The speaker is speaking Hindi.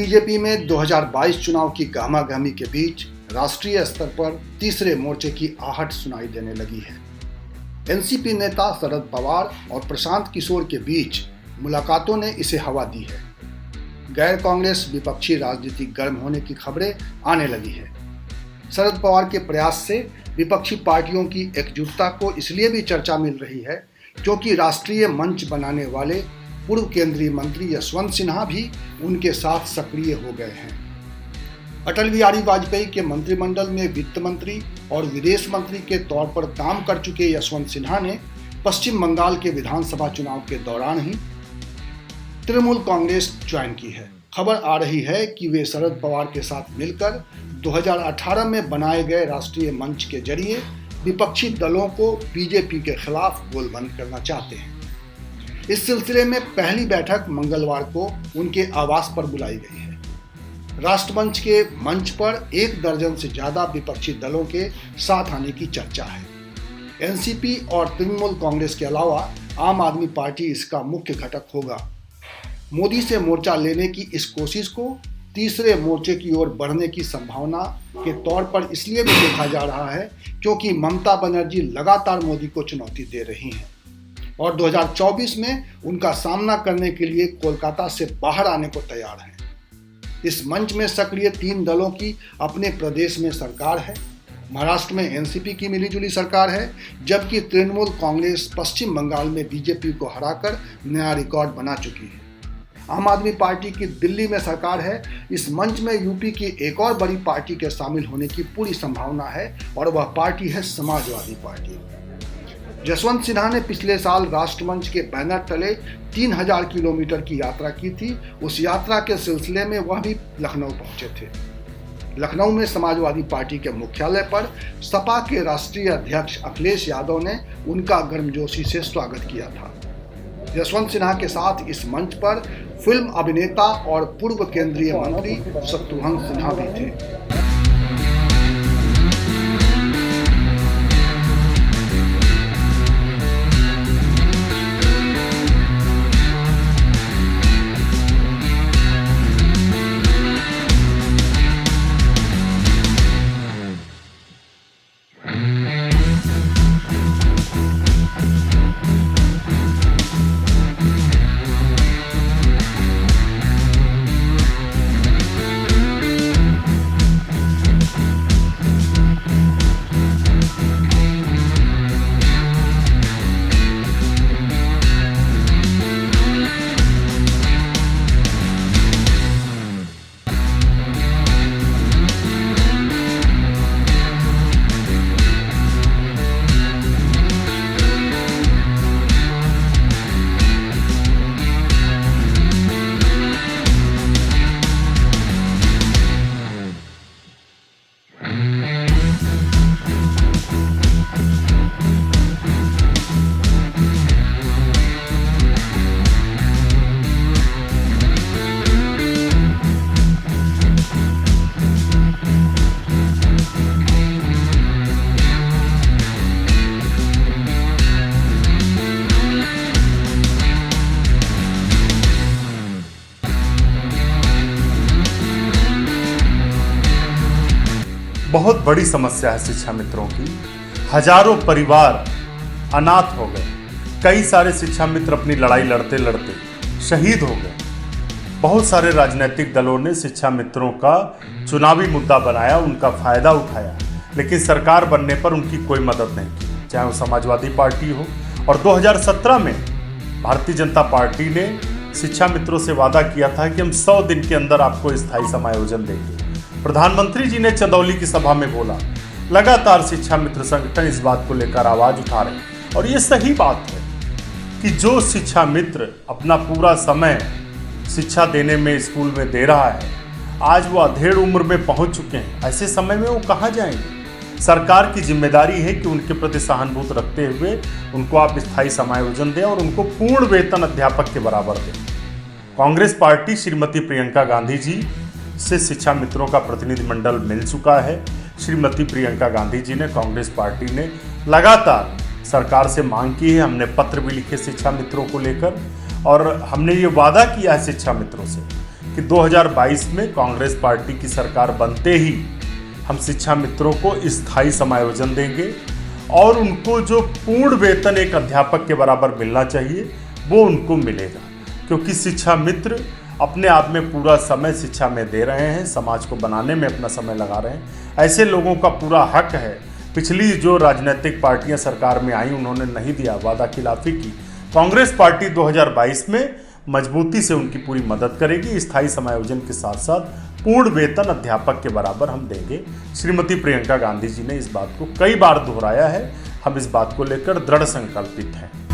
बीजेपी में 2022 चुनाव की गहमागहमी के बीच राष्ट्रीय स्तर पर तीसरे मोर्चे की आहट सुनाई देने लगी है। एनसीपी नेता शरद पवार और प्रशांत किशोर के बीच मुलाकातों ने इसे हवा दी है। गैर कांग्रेस विपक्षी राजनीति गर्म होने की खबरें आने लगी है। शरद पवार के प्रयास से विपक्षी पार्टियों की एकजुटता को इसलिए भी चर्चा मिल रही है क्योंकि राष्ट्रीय मंच बनाने वाले पूर्व केंद्रीय मंत्री यशवंत सिन्हा भी उनके साथ सक्रिय हो गए हैं। अटल बिहारी वाजपेयी के मंत्रिमंडल में वित्त मंत्री और विदेश मंत्री के तौर पर काम कर चुके यशवंत सिन्हा ने पश्चिम बंगाल के विधानसभा चुनाव के दौरान ही तृणमूल कांग्रेस ज्वाइन की है। खबर आ रही है कि वे शरद पवार के साथ मिलकर 2018 में बनाए गए राष्ट्रीय मंच के जरिए विपक्षी दलों को बीजेपी के खिलाफ गोलबंद करना चाहते हैं। इस सिलसिले में पहली बैठक मंगलवार को उनके आवास पर बुलाई गई है। राष्ट्रमंच के मंच पर 1 दर्जन से ज्यादा विपक्षी दलों के साथ आने की चर्चा है। एनसीपी और तृणमूल कांग्रेस के अलावा आम आदमी पार्टी इसका मुख्य घटक होगा। मोदी से मोर्चा लेने की इस कोशिश को तीसरे मोर्चे की ओर बढ़ने की संभावना के तौर पर इसलिए भी देखा जा रहा है क्योंकि ममता बनर्जी लगातार मोदी को चुनौती दे रही हैं और 2024 में उनका सामना करने के लिए कोलकाता से बाहर आने को तैयार हैं। इस मंच में सक्रिय 3 दलों की अपने प्रदेश में सरकार है। महाराष्ट्र में एनसीपी की मिलीजुली सरकार है, जबकि तृणमूल कांग्रेस पश्चिम बंगाल में बीजेपी को हराकर नया रिकॉर्ड बना चुकी है। आम आदमी पार्टी की दिल्ली में सरकार है। इस मंच में यूपी की एक और बड़ी पार्टी के शामिल होने की पूरी संभावना है और वह पार्टी है समाजवादी पार्टी। यशवंत सिन्हा ने पिछले साल राष्ट्रमंच के बैनर तले 3000 किलोमीटर की यात्रा की थी। उस यात्रा के सिलसिले में वह भी लखनऊ पहुंचे थे। लखनऊ में समाजवादी पार्टी के मुख्यालय पर सपा के राष्ट्रीय अध्यक्ष अखिलेश यादव ने उनका गर्मजोशी से स्वागत किया था। यशवंत सिन्हा के साथ इस मंच पर फिल्म अभिनेता और पूर्व केंद्रीय मंत्री शत्रुघ्न सिन्हा भी थे। बहुत बड़ी समस्या है शिक्षा मित्रों की। हजारों परिवार अनाथ हो गए। कई सारे शिक्षा मित्र अपनी लड़ाई लड़ते लड़ते शहीद हो गए। बहुत सारे राजनीतिक दलों ने शिक्षा मित्रों का चुनावी मुद्दा बनाया, उनका फायदा उठाया, लेकिन सरकार बनने पर उनकी कोई मदद नहीं की, चाहे वो समाजवादी पार्टी हो। और 2017 में भारतीय जनता पार्टी ने शिक्षा मित्रों से वादा किया था कि हम 100 दिन के अंदर आपको स्थायी समायोजन देंगे। प्रधानमंत्री जी ने चंदौली की सभा में बोला। लगातार शिक्षा मित्र संगठन इस बात को लेकर आवाज उठा रहे हैं और ये सही बात है कि जो शिक्षा मित्र अपना पूरा समय शिक्षा देने में स्कूल में दे रहा है, आज वो अधेड़ उम्र में पहुंच चुके हैं। ऐसे समय में वो कहाँ जाएंगे? सरकार की जिम्मेदारी है कि उनके प्रति सहानुभूति रखते हुए उनको आप स्थायी समायोजन दें और उनको पूर्ण वेतन अध्यापक के बराबर दें। कांग्रेस पार्टी श्रीमती प्रियंका गांधी जी से शिक्षा मित्रों का प्रतिनिधिमंडल मिल चुका है। श्रीमती प्रियंका गांधी जी ने, कांग्रेस पार्टी ने लगातार सरकार से मांग की है। हमने पत्र भी लिखे शिक्षा मित्रों को लेकर और हमने ये वादा किया है शिक्षा मित्रों से कि 2022 में कांग्रेस पार्टी की सरकार बनते ही हम शिक्षा मित्रों को स्थायी समायोजन देंगे और उनको जो पूर्ण वेतन एक अध्यापक के बराबर मिलना चाहिए वो उनको मिलेगा, क्योंकि शिक्षा मित्र अपने आप में पूरा समय शिक्षा में दे रहे हैं, समाज को बनाने में अपना समय लगा रहे हैं। ऐसे लोगों का पूरा हक है। पिछली जो राजनीतिक पार्टियां सरकार में आई उन्होंने नहीं दिया, वादा खिलाफी की। कांग्रेस पार्टी 2022 में मजबूती से उनकी पूरी मदद करेगी। स्थायी समायोजन के साथ साथ पूर्ण वेतन अध्यापक के बराबर हम देंगे। श्रीमती प्रियंका गांधी जी ने इस बात को कई बार दोहराया है। हम इस बात को लेकर दृढ़ संकल्पित हैं।